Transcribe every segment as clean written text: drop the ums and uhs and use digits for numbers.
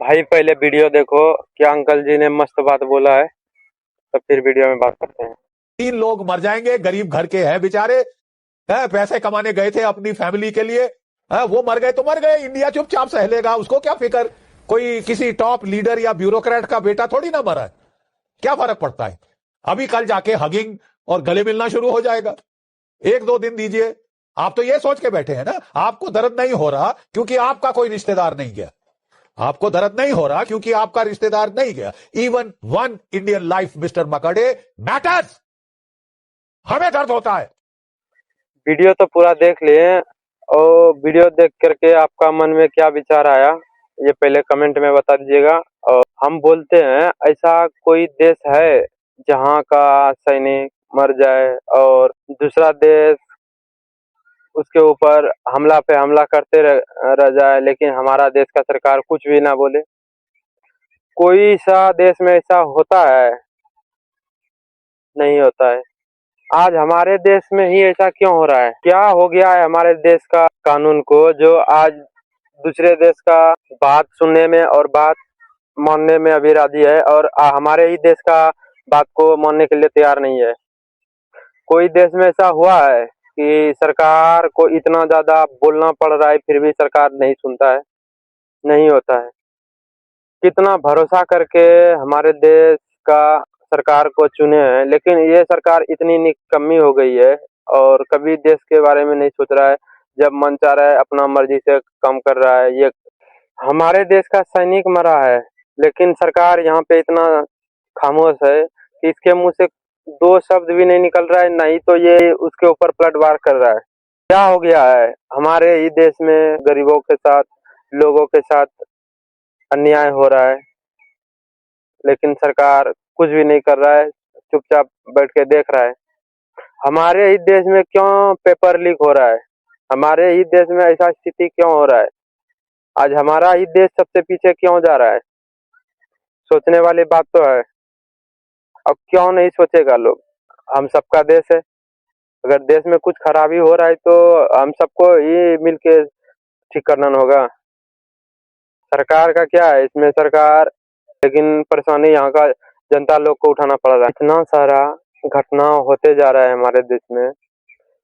भाई पहले वीडियो देखो, क्या अंकल जी ने मस्त बात बोला है, तो फिर वीडियो में बात करते हैं। 3 लोग मर जाएंगे, गरीब घर के हैं बेचारे, है पैसे कमाने गए थे अपनी फैमिली के लिए, है वो मर गए तो मर गए, इंडिया चुपचाप सह लेगा, उसको क्या फिक्र। कोई किसी टॉप लीडर या ब्यूरोक्रेट का बेटा थोड़ी ना मरा है, क्या फर्क पड़ता है। अभी कल जाके हगिंग और गले मिलना शुरू हो जाएगा। 1-2 दिन दीजिए। आप तो ये सोच के बैठे हैं ना, आपको दर्द नहीं हो रहा क्योंकि आपका कोई रिश्तेदार नहीं गया। आपको दर्द नहीं हो रहा क्योंकि आपका रिश्तेदार नहीं गया। Even one Indian life mister Makde matters. हमें दर्द होता है। वीडियो तो पूरा देख लिए, और वीडियो देख करके आपका मन में क्या विचार आया, ये पहले कमेंट में बता दीजिएगा। और हम बोलते हैं, ऐसा कोई देश है जहां का सैनिक मर जाए और दूसरा देश उसके ऊपर हमला पे हमला करते रह जाए, लेकिन हमारा देश का सरकार कुछ भी ना बोले? कोई सा देश में ऐसा होता है? नहीं होता है। आज हमारे देश में ही ऐसा क्यों हो रहा है? क्या हो गया है हमारे देश का कानून को, जो आज दूसरे देश का बात सुनने में और बात मानने में अभी राजी है, और हमारे ही देश का बात को मानने के लिए तैयार नहीं है? कोई देश में ऐसा हुआ है कि सरकार को इतना ज्यादा बोलना पड़ रहा है फिर भी सरकार नहीं सुनता है? नहीं होता है। कितना भरोसा करके हमारे देश का सरकार को चुने हैं, लेकिन ये सरकार इतनी निकम्मी हो गई है और कभी देश के बारे में नहीं सोच रहा है। जब मन चाह रहा है अपना मर्जी से काम कर रहा है। ये हमारे देश का सैनिक मरा है, लेकिन सरकार यहाँ पे इतना खामोश है कि इसके मुंह से दो शब्द भी नहीं निकल रहा है, नहीं तो ये उसके ऊपर पलटवार कर रहा है। क्या हो गया है हमारे ही देश में? गरीबों के साथ, लोगों के साथ अन्याय हो रहा है, लेकिन सरकार कुछ भी नहीं कर रहा है, चुपचाप बैठ के देख रहा है। हमारे ही देश में क्यों पेपर लीक हो रहा है? हमारे ही देश में ऐसा स्थिति क्यों हो रहा है? आज हमारा ही देश सबसे पीछे क्यों जा रहा है? सोचने वाली बात तो है। अब क्यों नहीं सोचेगा लोग? हम सबका देश है। अगर देश में कुछ खराबी हो रहा है तो हम सबको ही मिलके ठीक करना होगा। सरकार का क्या है इसमें? सरकार, लेकिन परेशानी यहाँ का जनता लोग को उठाना पड़ रहा है। इतना सारा घटना होते जा रहा है हमारे देश में,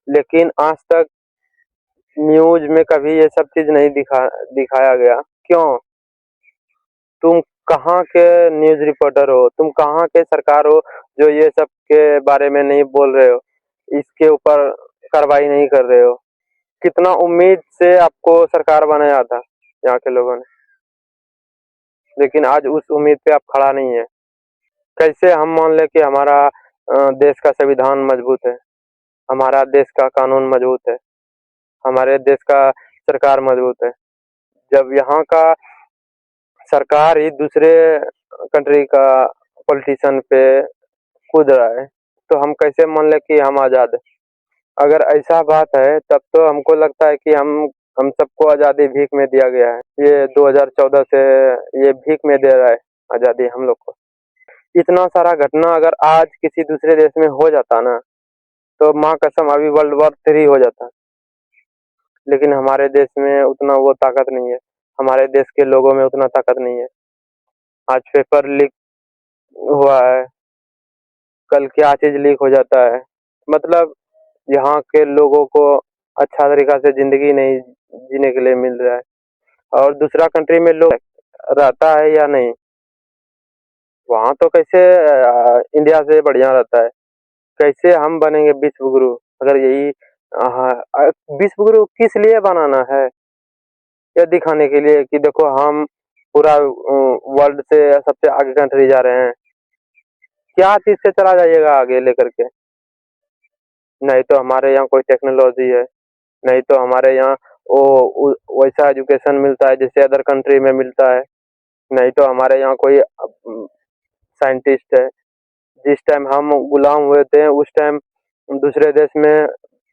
लेकिन आज तक न्यूज में कभी ये सब चीज नहीं दिखाया गया। क्यों? तुम कहाँ के न्यूज रिपोर्टर हो? तुम कहाँ के सरकार हो जो ये सब के बारे में नहीं बोल रहे हो, इसके ऊपर कार्रवाई नहीं कर रहे हो? कितना उम्मीद से आपको सरकार बनाया था यहाँ के लोगों ने, लेकिन आज उस उम्मीद पे आप खड़ा नहीं है। कैसे हम मान ले कि हमारा देश का संविधान मजबूत है, हमारा देश का कानून मजबूत है, हमारे देश का सरकार मजबूत है, जब यहाँ का सरकार ही दूसरे कंट्री का पॉलिटिशियन पे कूद रहा है, तो हम कैसे मान ले कि हम आजाद है? अगर ऐसा बात है तब तो हमको लगता है कि हम सबको आजादी भीख में दिया गया है। ये 2014 से ये भीख में दे रहा है आजादी हम लोग को। इतना सारा घटना अगर आज किसी दूसरे देश में हो जाता ना, तो माँ कसम अभी वर्ल्ड war 3 हो जाता। लेकिन हमारे देश में उतना वो ताकत नहीं है, हमारे देश के लोगों में उतना ताकत नहीं है। आज पेपर लीक हुआ है, कल क्या चीज लीक हो जाता है। मतलब यहाँ के लोगों को अच्छा तरीका से जिंदगी नहीं जीने के लिए मिल रहा है, और दूसरा कंट्री में लोग रहता है या नहीं? वहाँ तो कैसे इंडिया से बढ़िया रहता है। कैसे हम बनेंगे विश्व गुरु? अगर यही विश्व गुरु किस लिए बनाना है? ये दिखाने के लिए कि देखो हम पूरा वर्ल्ड से सबसे आगे कंट्री जा रहे हैं। क्या चीज से चला जाइएगा आगे लेकर के? नहीं तो हमारे यहाँ कोई टेक्नोलॉजी है, नहीं तो हमारे यहाँ वैसा एजुकेशन मिलता है जैसे अदर कंट्री में मिलता है, नहीं तो हमारे यहाँ कोई साइंटिस्ट है। जिस टाइम हम गुलाम हुए थे उस टाइम दूसरे देश में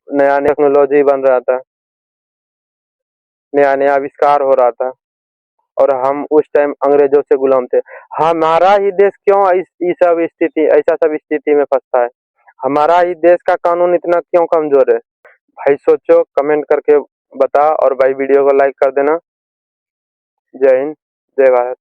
नया टेक्नोलॉजी बन रहा था, नया नया आविष्कार हो रहा था, और हम उस टाइम अंग्रेजों से गुलाम थे। हमारा ही देश क्यों ऐसा सब स्थिति में फंसता है? हमारा ही देश का कानून इतना क्यों कमजोर है? भाई सोचो, कमेंट करके बता, और भाई वीडियो को लाइक कर देना। जय हिंद, जय भारत।